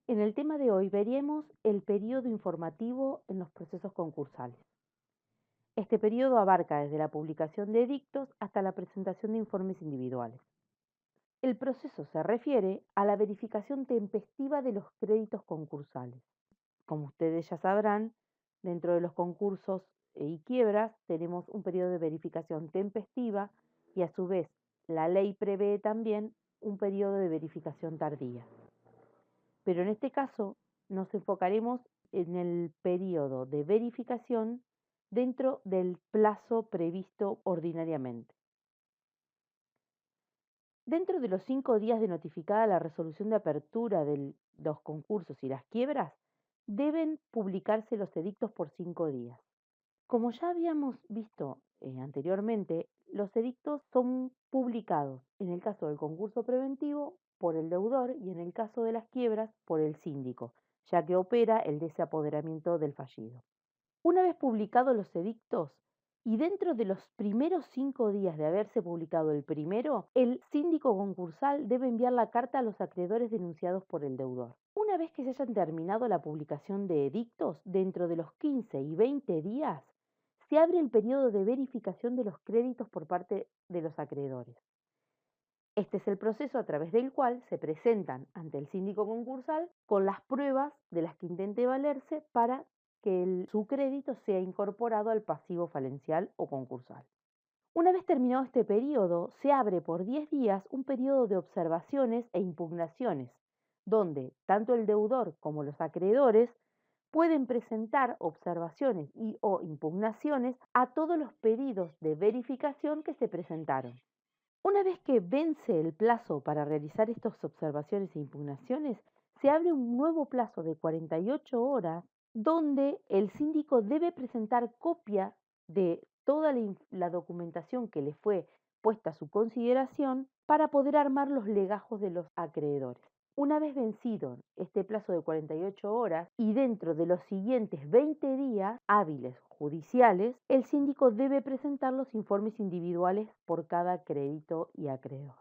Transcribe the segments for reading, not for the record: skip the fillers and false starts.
En el tema de hoy veremos el periodo informativo en los procesos concursales. Este periodo abarca desde la publicación de edictos hasta la presentación de informes individuales. El proceso se refiere a la verificación tempestiva de los créditos concursales. Como ustedes ya sabrán, dentro de los concursos y quiebras tenemos un periodo de verificación tempestiva y a su vez la ley prevé también un periodo de verificación tardía. Pero en este caso nos enfocaremos en el periodo de verificación dentro del plazo previsto ordinariamente. Dentro de los 5 días de notificada la resolución de apertura de los concursos y las quiebras, deben publicarse los edictos por 5 días. Como ya habíamos visto anteriormente, los edictos son publicados en el caso del concurso preventivo por el deudor y en el caso de las quiebras por el síndico, ya que opera el desapoderamiento del fallido. Una vez publicados los edictos y dentro de los primeros 5 días de haberse publicado el primero, el síndico concursal debe enviar la carta a los acreedores denunciados por el deudor. Una vez que se hayan terminado la publicación de edictos, dentro de los 15 y 20 días, se abre el periodo de verificación de los créditos por parte de los acreedores. Este es el proceso a través del cual se presentan ante el síndico concursal con las pruebas de las que intente valerse para que su crédito sea incorporado al pasivo falencial o concursal. Una vez terminado este periodo, se abre por 10 días un periodo de observaciones e impugnaciones, donde tanto el deudor como los acreedores pueden presentar observaciones y o impugnaciones a todos los pedidos de verificación que se presentaron. Una vez que vence el plazo para realizar estas observaciones e impugnaciones, se abre un nuevo plazo de 48 horas donde el síndico debe presentar copia de toda la documentación que le fue puesta a su consideración para poder armar los legajos de los acreedores. Una vez vencido este plazo de 48 horas y dentro de los siguientes 20 días hábiles judiciales, el síndico debe presentar los informes individuales por cada crédito y acreedor.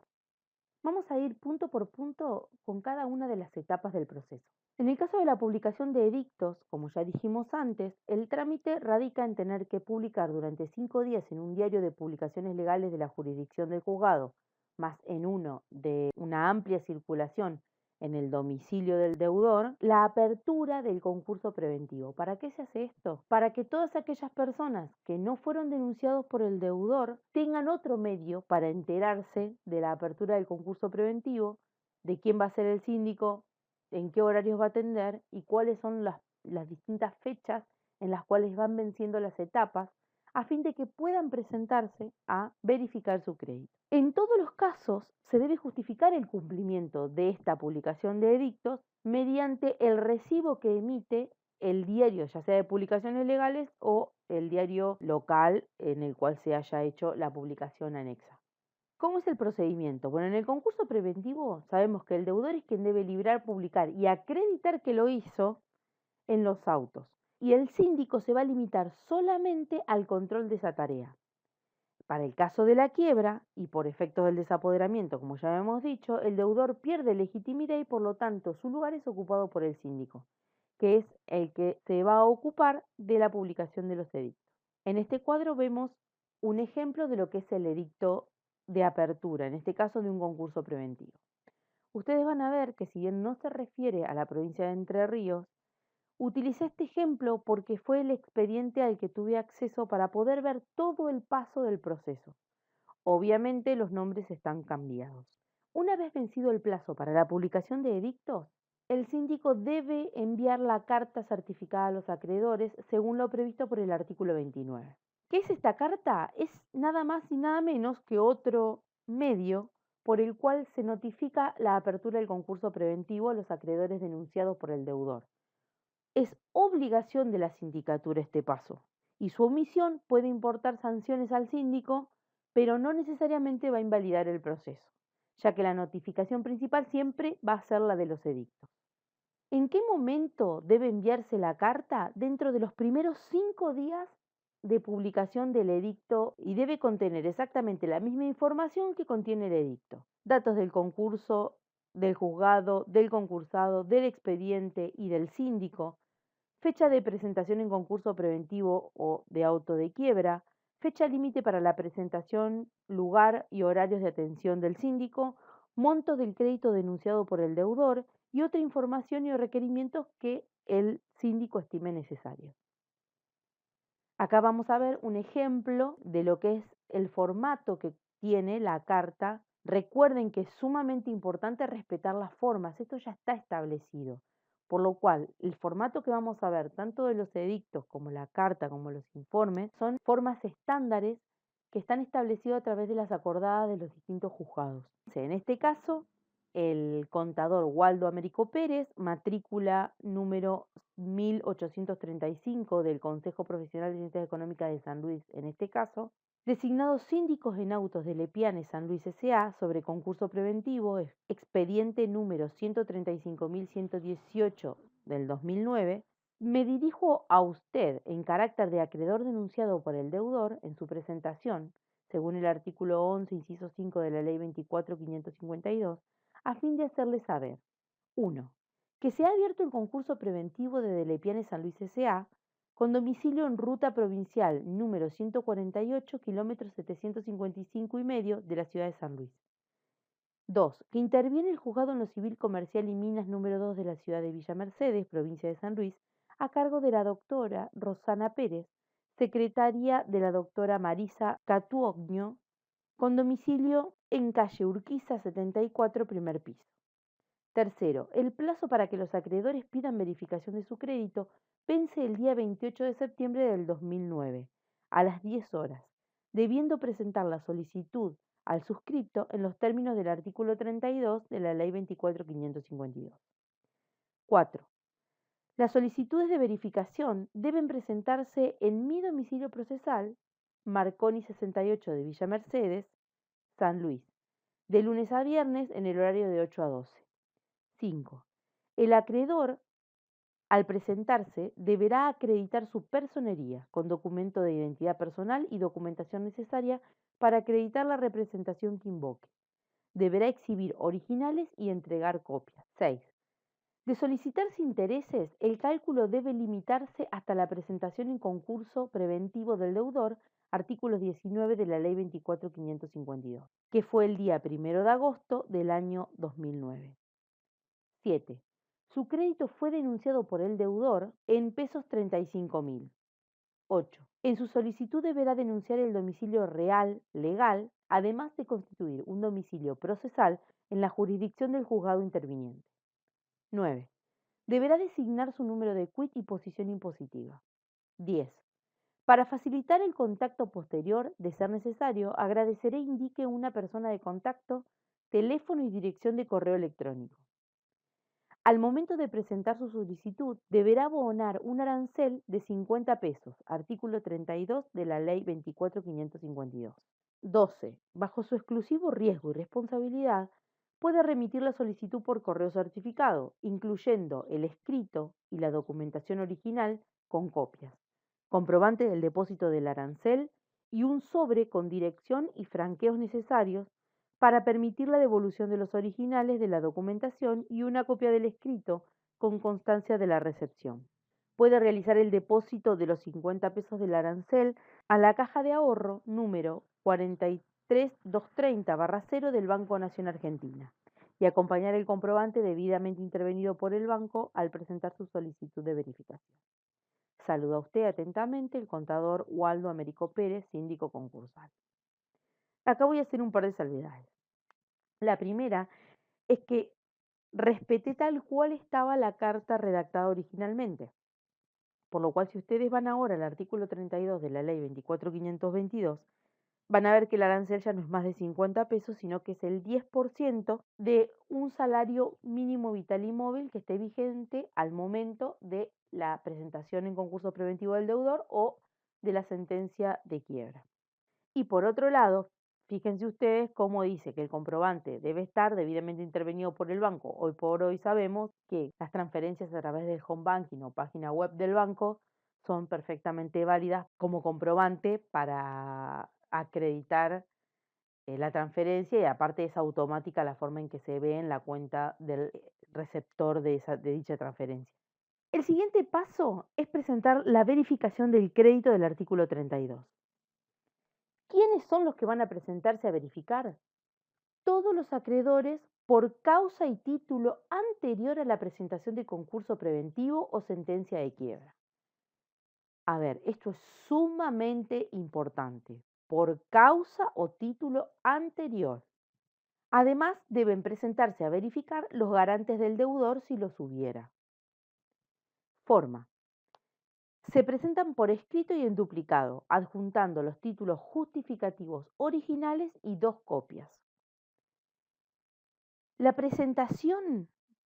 Vamos a ir punto por punto con cada una de las etapas del proceso. En el caso de la publicación de edictos, como ya dijimos antes, el trámite radica en tener que publicar durante 5 días en un diario de publicaciones legales de la jurisdicción del juzgado, más en uno de una amplia circulación en el domicilio del deudor, la apertura del concurso preventivo. ¿Para qué se hace esto? Para que todas aquellas personas que no fueron denunciados por el deudor tengan otro medio para enterarse de la apertura del concurso preventivo, de quién va a ser el síndico, en qué horarios va a atender y cuáles son las distintas fechas en las cuales van venciendo las etapas, a fin de que puedan presentarse a verificar su crédito. En todos los casos se debe justificar el cumplimiento de esta publicación de edictos mediante el recibo que emite el diario, ya sea de publicaciones legales o el diario local en el cual se haya hecho la publicación anexa. ¿Cómo es el procedimiento? Bueno, en el concurso preventivo sabemos que el deudor es quien debe librar, publicar y acreditar que lo hizo en los autos. Y el síndico se va a limitar solamente al control de esa tarea. Para el caso de la quiebra y por efectos del desapoderamiento, como ya hemos dicho, el deudor pierde legitimidad y por lo tanto su lugar es ocupado por el síndico, que es el que se va a ocupar de la publicación de los edictos. En este cuadro vemos un ejemplo de lo que es el edicto de apertura, en este caso de un concurso preventivo. Ustedes van a ver que si bien no se refiere a la provincia de Entre Ríos, utilicé este ejemplo porque fue el expediente al que tuve acceso para poder ver todo el paso del proceso. Obviamente los nombres están cambiados. Una vez vencido el plazo para la publicación de edictos, el síndico debe enviar la carta certificada a los acreedores según lo previsto por el artículo 29. ¿Qué es esta carta? Es nada más y nada menos que otro medio por el cual se notifica la apertura del concurso preventivo a los acreedores denunciados por el deudor. Es obligación de la sindicatura este paso y su omisión puede importar sanciones al síndico, pero no necesariamente va a invalidar el proceso, ya que la notificación principal siempre va a ser la de los edictos. ¿En qué momento debe enviarse la carta? Dentro de los primeros 5 días de publicación del edicto y debe contener exactamente la misma información que contiene el edicto. Datos del concurso, del juzgado, del concursado, del expediente y del síndico, fecha de presentación en concurso preventivo o de auto de quiebra, fecha límite para la presentación, lugar y horarios de atención del síndico, monto del crédito denunciado por el deudor y otra información y requerimientos que el síndico estime necesarios. Acá vamos a ver un ejemplo de lo que es el formato que tiene la carta. Recuerden que es sumamente importante respetar las formas, esto ya está establecido, por lo cual el formato que vamos a ver, tanto de los edictos como la carta, como los informes, son formas estándares que están establecidos a través de las acordadas de los distintos juzgados. En este caso, el contador Waldo Américo Pérez, matrícula número 1835 del Consejo Profesional de Ciencias Económicas de San Luis, en este caso, designados síndicos en autos de Lepiane San Luis S.A. sobre concurso preventivo, expediente número 135.118 del 2009, me dirijo a usted en carácter de acreedor denunciado por el deudor en su presentación, según el artículo 11, inciso 5 de la Ley 24.552, a fin de hacerle saber: 1. Que se ha abierto el concurso preventivo de Delepiane San Luis S.A., con domicilio en ruta provincial número 148, kilómetro 755 y medio de la ciudad de San Luis. 2. Que interviene el juzgado en lo civil comercial y minas número 2 de la ciudad de Villa Mercedes, provincia de San Luis, a cargo de la doctora Rosana Pérez, secretaria de la doctora Marisa Catuogno, con domicilio en calle Urquiza 74, primer piso. Tercero, el plazo para que los acreedores pidan verificación de su crédito vence el día 28 de septiembre del 2009, a las 10 horas, debiendo presentar la solicitud al suscripto en los términos del artículo 32 de la Ley 24.552. 4. Las solicitudes de verificación deben presentarse en mi domicilio procesal, Marconi 68 de Villa Mercedes, San Luis, de lunes a viernes en el horario de 8 a 12. 5. El acreedor, al presentarse, deberá acreditar su personería con documento de identidad personal y documentación necesaria para acreditar la representación que invoque. Deberá exhibir originales y entregar copias. 6. De solicitarse intereses, el cálculo debe limitarse hasta la presentación en concurso preventivo del deudor, artículo 19 de la Ley 24.552, que fue el día 1 de agosto del año 2009. 7. Su crédito fue denunciado por el deudor en pesos 35.000. 8. En su solicitud deberá denunciar el domicilio real, legal, además de constituir un domicilio procesal en la jurisdicción del juzgado interviniente. 9. Deberá designar su número de quit y posición impositiva. 10. Para facilitar el contacto posterior, de ser necesario, agradeceré indique una persona de contacto, teléfono y dirección de correo electrónico. Al momento de presentar su solicitud, deberá abonar un arancel de 50 pesos, artículo 32 de la Ley 24.552. 12. Bajo su exclusivo riesgo y responsabilidad, puede remitir la solicitud por correo certificado, incluyendo el escrito y la documentación original con copias, comprobante del depósito del arancel y un sobre con dirección y franqueos necesarios para permitir la devolución de los originales de la documentación y una copia del escrito con constancia de la recepción. Puede realizar el depósito de los 50 pesos del arancel a la caja de ahorro número 43230-0 del Banco Nación Argentina y acompañar el comprobante debidamente intervenido por el banco al presentar su solicitud de verificación. Saluda a usted atentamente el contador Waldo Américo Pérez, síndico concursal. Acá voy a hacer un par de salvedades. La primera es que respeté tal cual estaba la carta redactada originalmente. Por lo cual, si ustedes van ahora al artículo 32 de la Ley 24.522, van a ver que el arancel ya no es más de 50 pesos, sino que es el 10% de un salario mínimo vital y móvil que esté vigente al momento de la presentación en concurso preventivo del deudor o de la sentencia de quiebra. Y por otro lado, fíjense ustedes cómo dice que el comprobante debe estar debidamente intervenido por el banco. Hoy por hoy sabemos que las transferencias a través del home banking o página web del banco son perfectamente válidas como comprobante para acreditar la transferencia y aparte es automática la forma en que se ve en la cuenta del receptor de dicha transferencia. El siguiente paso es presentar la verificación del crédito del artículo 32. ¿Quiénes son los que van a presentarse a verificar? Todos los acreedores por causa y título anterior a la presentación de concurso preventivo o sentencia de quiebra. A ver, esto es sumamente importante. Por causa o título anterior. Además, deben presentarse a verificar los garantes del deudor si los hubiera. Forma. Se presentan por escrito y en duplicado, adjuntando los títulos justificativos originales y 2 copias. La presentación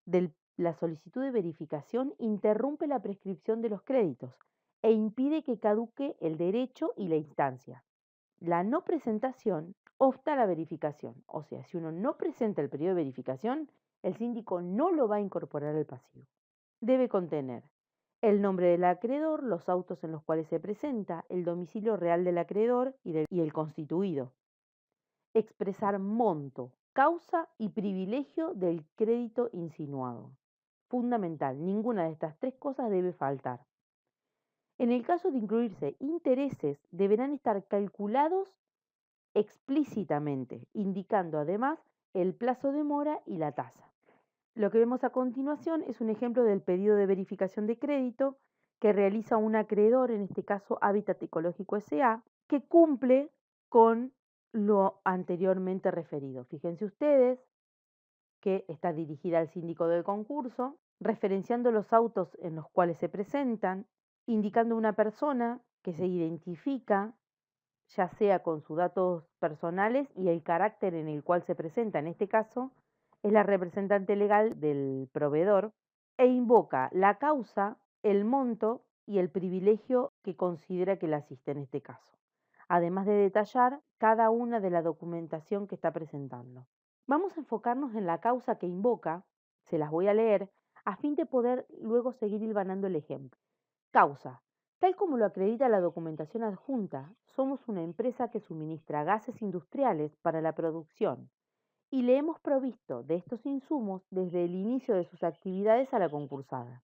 de la solicitud de verificación interrumpe la prescripción de los créditos e impide que caduque el derecho y la instancia. La no presentación obsta a la verificación, o sea, si uno no presenta el periodo de verificación, el síndico no lo va a incorporar al pasivo. Debe contener el nombre del acreedor, los autos en los cuales se presenta, el domicilio real del acreedor y el constituido. Expresar monto, causa y privilegio del crédito insinuado. Fundamental, ninguna de estas 3 cosas debe faltar. En el caso de incluirse intereses, deberán estar calculados explícitamente, indicando además el plazo de mora y la tasa. Lo que vemos a continuación es un ejemplo del pedido de verificación de crédito que realiza un acreedor, en este caso Hábitat Ecológico S.A., que cumple con lo anteriormente referido. Fíjense ustedes que está dirigida al síndico del concurso, referenciando los autos en los cuales se presentan, indicando una persona que se identifica, ya sea con sus datos personales y el carácter en el cual se presenta. En este caso, es la representante legal del proveedor e invoca la causa, el monto y el privilegio que considera que le asiste en este caso, además de detallar cada una de la documentación que está presentando. Vamos a enfocarnos en la causa que invoca, se las voy a leer, a fin de poder luego seguir hilvanando el ejemplo. Causa. Tal como lo acredita la documentación adjunta, somos una empresa que suministra gases industriales para la producción y le hemos provisto de estos insumos desde el inicio de sus actividades a la concursada.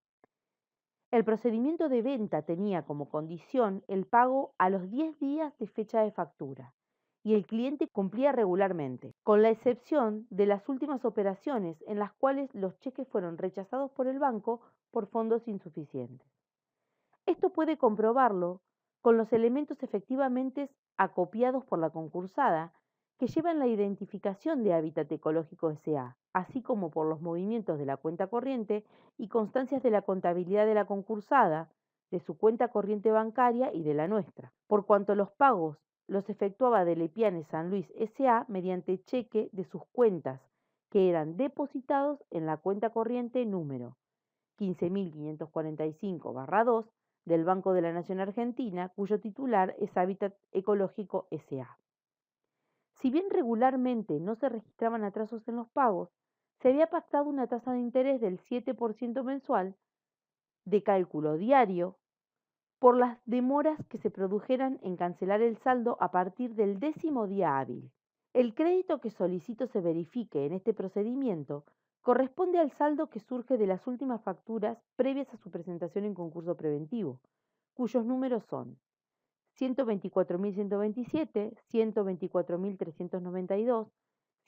El procedimiento de venta tenía como condición el pago a los 10 días de fecha de factura y el cliente cumplía regularmente, con la excepción de las últimas operaciones en las cuales los cheques fueron rechazados por el banco por fondos insuficientes. Esto puede comprobarlo con los elementos efectivamente acopiados por la concursada que llevan la identificación de Hábitat Ecológico S.A., así como por los movimientos de la cuenta corriente y constancias de la contabilidad de la concursada, de su cuenta corriente bancaria y de la nuestra, por cuanto los pagos los efectuaba de Lepiane San Luis S.A. mediante cheque de sus cuentas, que eran depositados en la cuenta corriente número 15.545/2 del Banco de la Nación Argentina, cuyo titular es Hábitat Ecológico S.A. Si bien regularmente no se registraban atrasos en los pagos, se había pactado una tasa de interés del 7% mensual de cálculo diario por las demoras que se produjeran en cancelar el saldo a partir del 10º día hábil. El crédito que solicito se verifique en este procedimiento corresponde al saldo que surge de las últimas facturas previas a su presentación en concurso preventivo, cuyos números son 124.127, 124.392,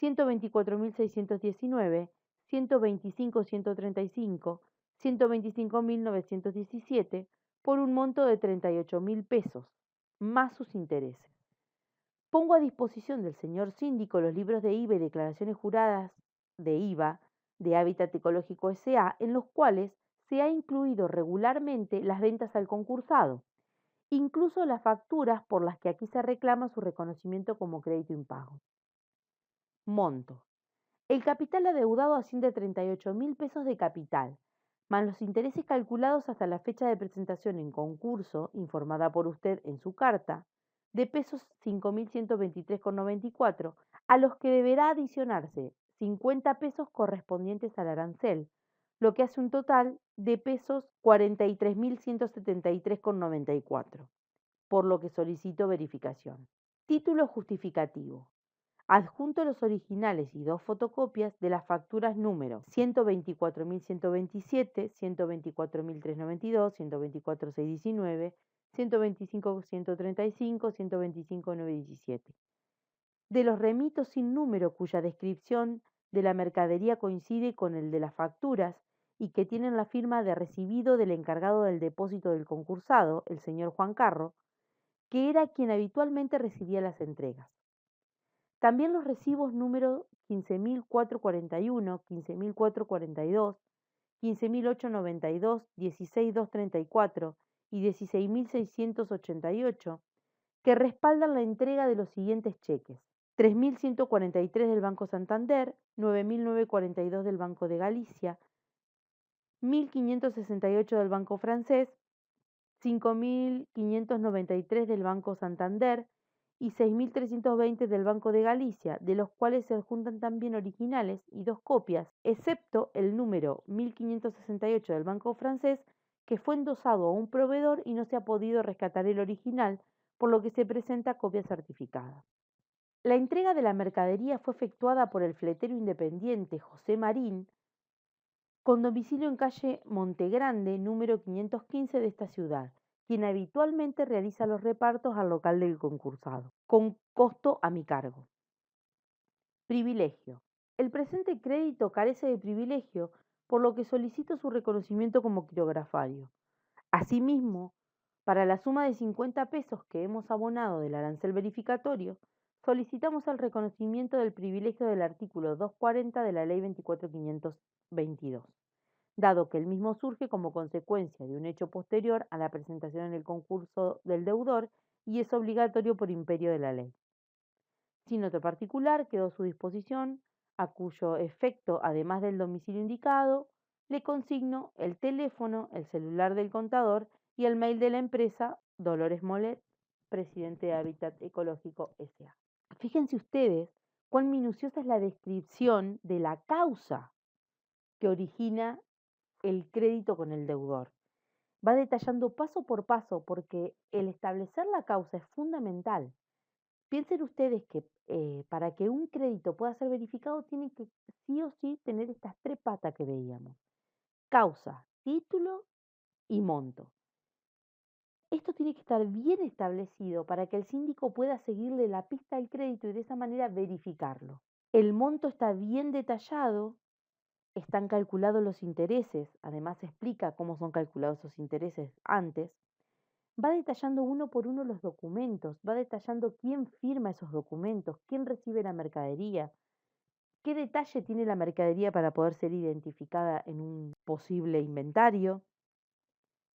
124.619, 125.135, 125.917, por un monto de 38.000 pesos, más sus intereses. Pongo a disposición del señor síndico los libros de IVA y declaraciones juradas de IVA de Hábitat Ecológico S.A., en los cuales se ha incluido regularmente las ventas al concursado, incluso las facturas por las que aquí se reclama su reconocimiento como crédito impago. Monto. El capital adeudado asciende a 38.000 pesos de capital, más los intereses calculados hasta la fecha de presentación en concurso, informada por usted en su carta, de pesos 5.123,94, a los que deberá adicionarse 50 pesos correspondientes al arancel, lo que hace un total de pesos 43.173,94, por lo que solicito verificación. Título justificativo. Adjunto los originales y 2 fotocopias de las facturas número 124.127, 124.392, 124.619, 125.135, 125.917. De los remitos sin número cuya descripción de la mercadería coincide con el de las facturas y que tienen la firma de recibido del encargado del depósito del concursado, el señor Juan Carro, que era quien habitualmente recibía las entregas. También los recibos número 15.441, 15.442, 15.892, 16.234 y 16.688, que respaldan la entrega de los siguientes cheques: 3.143 del Banco Santander, 9.942 del Banco de Galicia, 1.568 del Banco Francés, 5.593 del Banco Santander y 6.320 del Banco de Galicia, de los cuales se adjuntan también originales y 2 copias, excepto el número 1.568 del Banco Francés, que fue endosado a un proveedor y no se ha podido rescatar el original, por lo que se presenta copia certificada. La entrega de la mercadería fue efectuada por el fletero independiente José Marín, con domicilio en calle Montegrande, número 515 de esta ciudad, quien habitualmente realiza los repartos al local del concursado, con costo a mi cargo. Privilegio. El presente crédito carece de privilegio, por lo que solicito su reconocimiento como quirografario. Asimismo, para la suma de 50 pesos que hemos abonado del arancel verificatorio, solicitamos el reconocimiento del privilegio del artículo 240 de la Ley 24.522, dado que el mismo surge como consecuencia de un hecho posterior a la presentación en el concurso del deudor y es obligatorio por imperio de la ley. Sin otro particular, quedó a su disposición, a cuyo efecto, además del domicilio indicado, le consigno el teléfono, el celular del contador y el mail de la empresa Dolores Molet, presidente de Hábitat Ecológico S.A. Fíjense ustedes cuán minuciosa es la descripción de la causa que origina el crédito con el deudor. Va detallando paso por paso porque el establecer la causa es fundamental. Piensen ustedes que para que un crédito pueda ser verificado tiene que sí o sí tener estas 3 patas que veíamos: causa, título y monto. Esto tiene que estar bien establecido para que el síndico pueda seguirle la pista al crédito y de esa manera verificarlo. El monto está bien detallado, están calculados los intereses, además se explica cómo son calculados esos intereses antes. Va detallando uno por uno los documentos, va detallando quién firma esos documentos, quién recibe la mercadería, qué detalle tiene la mercadería para poder ser identificada en un posible inventario,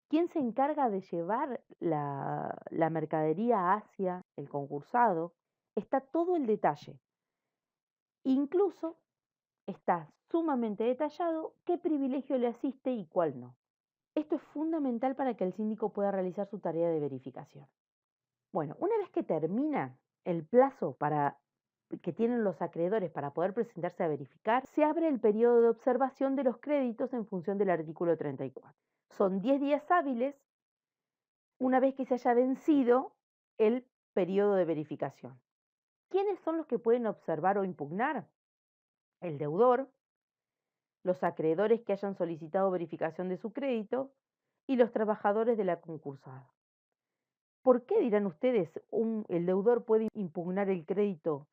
quién se encarga de llevar la mercadería hacia el concursado. Está todo el detalle. Incluso está sumamente detallado qué privilegio le asiste y cuál no. Esto es fundamental para que el síndico pueda realizar su tarea de verificación. Bueno, una vez que termina el plazo que tienen los acreedores para poder presentarse a verificar, se abre el periodo de observación de los créditos en función del artículo 34. Son 10 días hábiles una vez que se haya vencido el periodo de verificación. ¿Quiénes son los que pueden observar o impugnar? El deudor, los acreedores que hayan solicitado verificación de su crédito y los trabajadores de la concursada. ¿Por qué, dirán ustedes, el deudor puede impugnar el crédito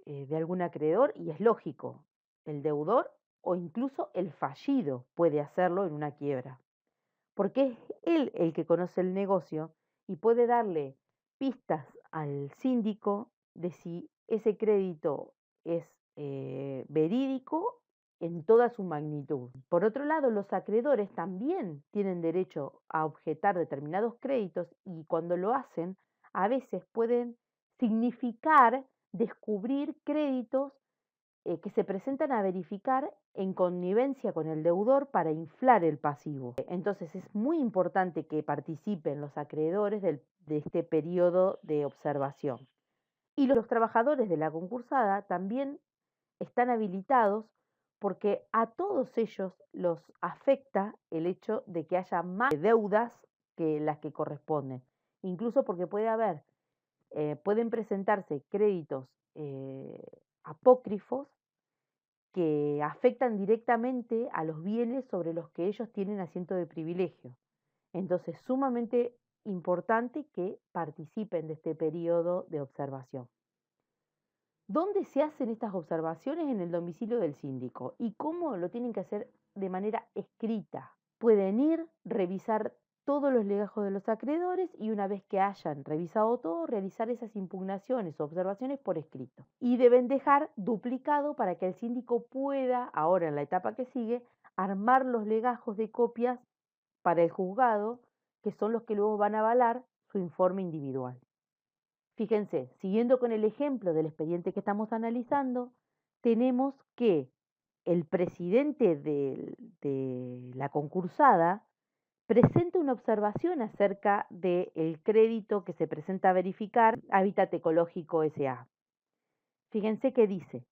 de algún acreedor? Y es lógico, el deudor o incluso el fallido puede hacerlo en una quiebra, porque es él el que conoce el negocio y puede darle pistas al síndico de si ese crédito es verídico en toda su magnitud. Por otro lado, los acreedores también tienen derecho a objetar determinados créditos y cuando lo hacen, a veces pueden significar descubrir créditos que se presentan a verificar en connivencia con el deudor para inflar el pasivo. Entonces es muy importante que participen los acreedores de este periodo de observación. Y los trabajadores de la concursada también están habilitados porque a todos ellos los afecta el hecho de que haya más deudas que las que corresponden, incluso porque puede haber pueden presentarse créditos apócrifos que afectan directamente a los bienes sobre los que ellos tienen asiento de privilegio. Entonces, sumamente importante que participen de este periodo de observación. ¿Dónde se hacen estas observaciones? En el domicilio del síndico. ¿Y cómo? Lo tienen que hacer de manera escrita. Pueden ir, revisar todos los legajos de los acreedores y una vez que hayan revisado todo, realizar esas impugnaciones o observaciones por escrito. Y deben dejar duplicado para que el síndico pueda, ahora en la etapa que sigue, armar los legajos de copias para el juzgado, que son los que luego van a avalar su informe individual. Fíjense, siguiendo con el ejemplo del expediente que estamos analizando, tenemos que el presidente de la concursada presenta una observación acerca del crédito que se presenta a verificar Hábitat Ecológico S.A. Fíjense que dice: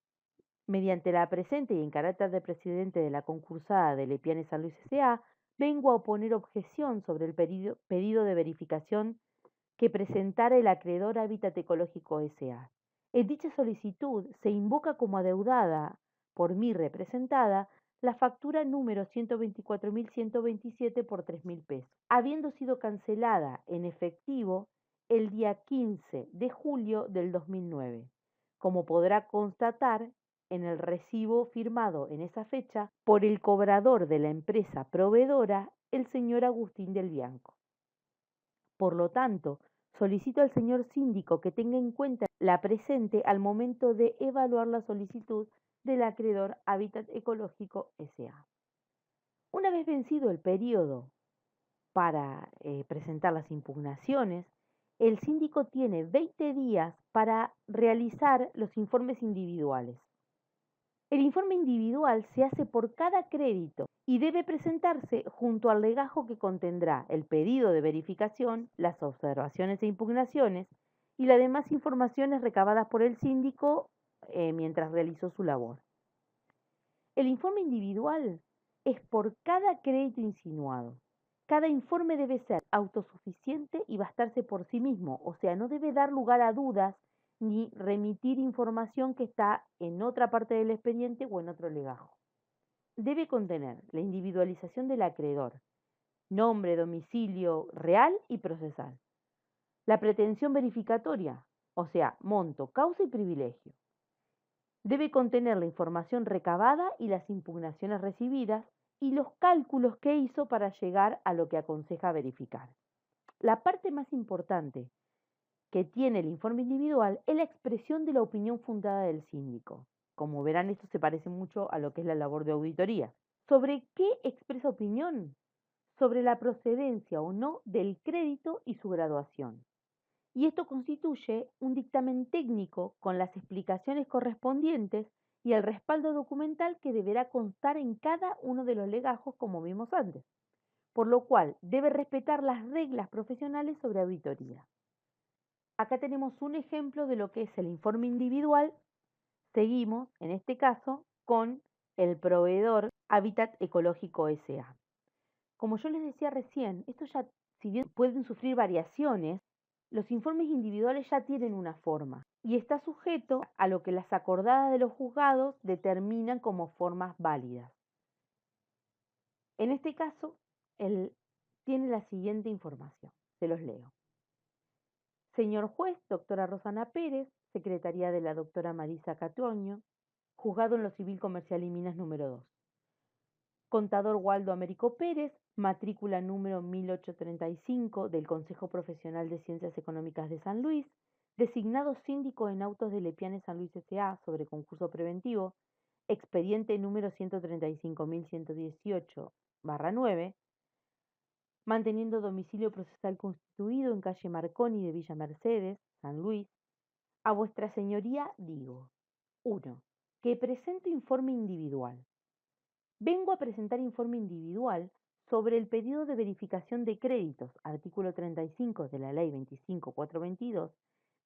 mediante la presente y en carácter de presidente de la concursada de Lepiane San Luis S.A., vengo a oponer objeción sobre el pedido de verificación que presentara el acreedor Hábitat Ecológico S.A. En dicha solicitud se invoca como adeudada por mí representada la factura número 124.127 por 3.000 pesos, habiendo sido cancelada en efectivo el día 15 de julio del 2009, como podrá constatar en el recibo firmado en esa fecha por el cobrador de la empresa proveedora, el señor Agustín del Bianco. Por lo tanto, solicito al señor síndico que tenga en cuenta la presente al momento de evaluar la solicitud del acreedor Hábitat Ecológico S.A. Una vez vencido el periodo para presentar las impugnaciones, el síndico tiene 20 días para realizar los informes individuales. El informe individual se hace por cada crédito y debe presentarse junto al legajo que contendrá el pedido de verificación, las observaciones e impugnaciones y las demás informaciones recabadas por el síndico mientras realizó su labor. El informe individual es por cada crédito insinuado. Cada informe debe ser autosuficiente y bastarse por sí mismo, o sea, no debe dar lugar a dudas ni remitir información que está en otra parte del expediente o en otro legajo. Debe contener la individualización del acreedor, nombre, domicilio real y procesal, la pretensión verificatoria, o sea, monto, causa y privilegio. Debe contener la información recabada y las impugnaciones recibidas y los cálculos que hizo para llegar a lo que aconseja verificar. La parte más importante que tiene el informe individual es la expresión de la opinión fundada del síndico. Como verán, esto se parece mucho a lo que es la labor de auditoría. ¿Sobre qué expresa opinión? Sobre la procedencia o no del crédito y su graduación. Y esto constituye un dictamen técnico con las explicaciones correspondientes y el respaldo documental que deberá constar en cada uno de los legajos, como vimos antes, por lo cual debe respetar las reglas profesionales sobre auditoría. Acá tenemos un ejemplo de lo que es el informe individual. Seguimos, en este caso, con el proveedor Hábitat Ecológico S.A. Como yo les decía recién, esto ya, si bien pueden sufrir variaciones, los informes individuales ya tienen una forma y está sujeto a lo que las acordadas de los juzgados determinan como formas válidas. En este caso, él tiene la siguiente información, se los leo. Señor juez, doctora Rosana Pérez, secretaría de la doctora Marisa Catoño, juzgado en lo civil comercial y minas número 2. Contador Waldo Américo Pérez, matrícula número 1835 del Consejo Profesional de Ciencias Económicas de San Luis, designado síndico en autos de Lepiane San Luis S.A. sobre concurso preventivo, expediente número 135.118/9, manteniendo domicilio procesal constituido en calle Marconi de Villa Mercedes, San Luis. A vuestra señoría digo: 1. Que presento informe individual. Vengo a presentar informe individual sobre el pedido de verificación de créditos, artículo 35 de la Ley 25.422,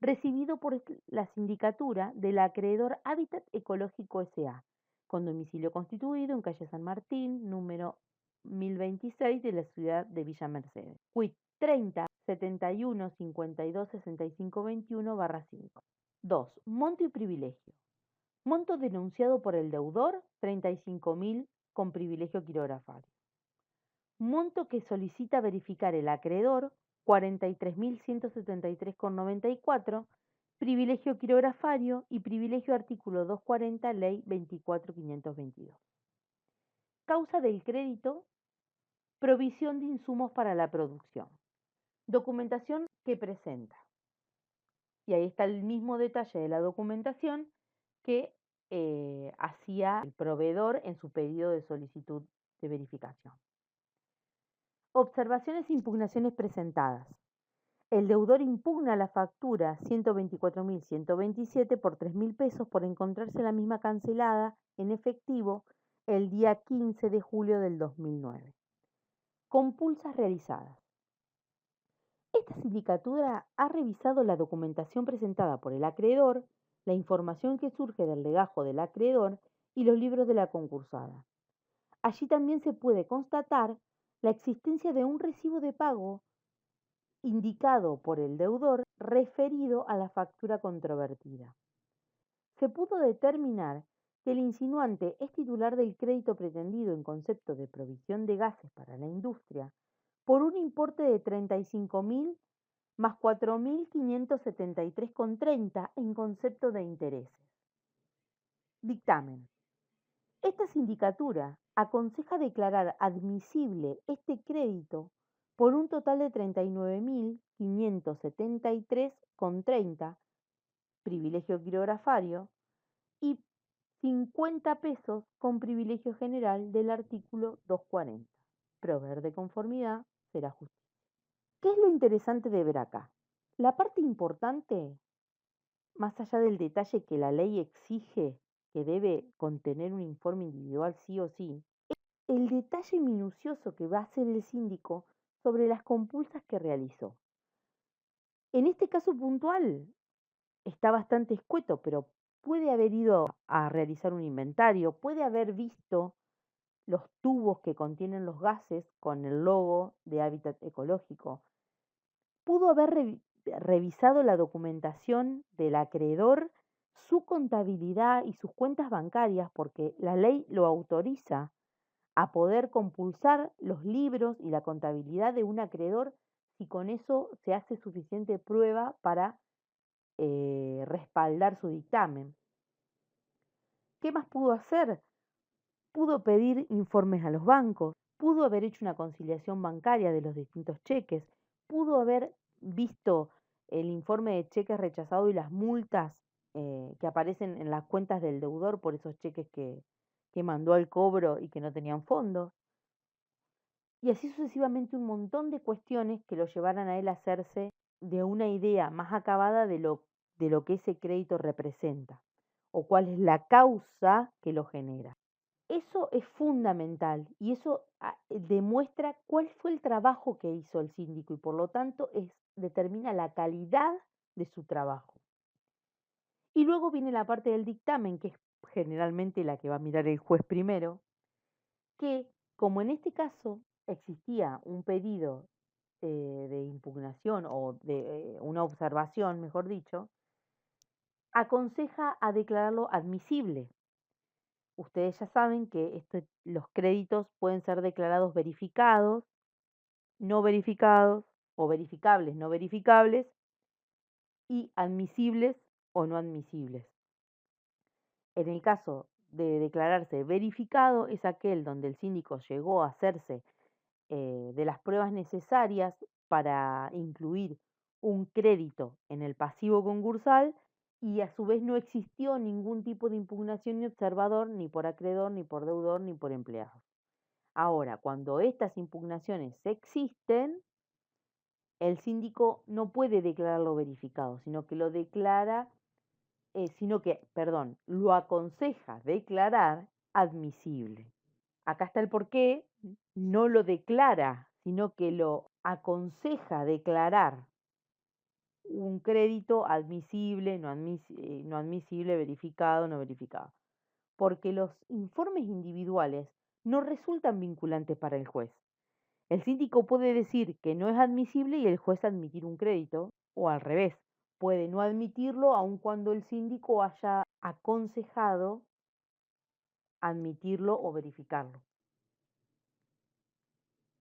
recibido por la sindicatura del acreedor Hábitat Ecológico S.A., con domicilio constituido en calle San Martín, número 1026 de la ciudad de Villa Mercedes. Quit 30 71 52 65 21/5. 2. Monto y privilegio. Monto denunciado por el deudor, 35.000 con privilegio quirografario. Monto que solicita verificar el acreedor, 43.173,94, privilegio quirografario y privilegio artículo 240, ley 24.522. Causa del crédito, provisión de insumos para la producción. Documentación que presenta. Y ahí está el mismo detalle de la documentación que hacía el proveedor en su pedido de solicitud de verificación. Observaciones e impugnaciones presentadas. El deudor impugna la factura 124.127 por 3.000 pesos por encontrarse la misma cancelada en efectivo el día 15 de julio del 2009. Compulsas realizadas. Esta sindicatura ha revisado la documentación presentada por el acreedor, la información que surge del legajo del acreedor y los libros de la concursada. Allí también se puede constatar la existencia de un recibo de pago indicado por el deudor referido a la factura controvertida. Se pudo determinar que el insinuante es titular del crédito pretendido en concepto de provisión de gases para la industria por un importe de 35.000 más 4.573,30 en concepto de intereses. Dictamen. Esta sindicatura aconseja declarar admisible este crédito por un total de 39.573,30, privilegio quirografario, y 50 pesos con privilegio general del artículo 240. Proveer de conformidad será justicia. ¿Qué es lo interesante de ver acá? La parte importante, más allá del detalle que la ley exige que debe contener un informe individual sí o sí, el detalle minucioso que va a hacer el síndico sobre las compulsas que realizó. En este caso puntual está bastante escueto, pero puede haber ido a realizar un inventario, puede haber visto los tubos que contienen los gases con el logo de Hábitat Ecológico, pudo haber revisado la documentación del acreedor, su contabilidad y sus cuentas bancarias, porque la ley lo autoriza a poder compulsar los libros y la contabilidad de un acreedor si con eso se hace suficiente prueba para respaldar su dictamen. ¿Qué más pudo hacer? Pudo pedir informes a los bancos, pudo haber hecho una conciliación bancaria de los distintos cheques, pudo haber visto el informe de cheques rechazados y las multas que aparecen en las cuentas del deudor por esos cheques que mandó al cobro y que no tenían fondos. Y así sucesivamente un montón de cuestiones que lo llevaran a él a hacerse de una idea más acabada de lo que ese crédito representa o cuál es la causa que lo genera. Eso es fundamental y eso demuestra cuál fue el trabajo que hizo el síndico y por lo tanto determina la calidad de su trabajo. Y luego viene la parte del dictamen, que es generalmente la que va a mirar el juez primero, que como en este caso existía un pedido de impugnación o de una observación, mejor dicho, aconseja a declararlo admisible. Ustedes ya saben que los créditos pueden ser declarados verificados, no verificados o verificables, no verificables y admisibles o no admisibles. En el caso de declararse verificado es aquel donde el síndico llegó a hacerse de las pruebas necesarias para incluir un crédito en el pasivo concursal y a su vez no existió ningún tipo de impugnación ni observador ni por acreedor, ni por deudor, ni por empleado. Ahora, cuando estas impugnaciones existen, el síndico no puede declararlo verificado, sino que lo aconseja declarar admisible. Acá está el por qué no lo declara, sino que lo aconseja declarar un crédito admisible, no admisible, verificado, no verificado. Porque los informes individuales no resultan vinculantes para el juez. El síndico puede decir que no es admisible y el juez admitir un crédito, o al revés, puede no admitirlo aun cuando el síndico haya aconsejado admitirlo o verificarlo.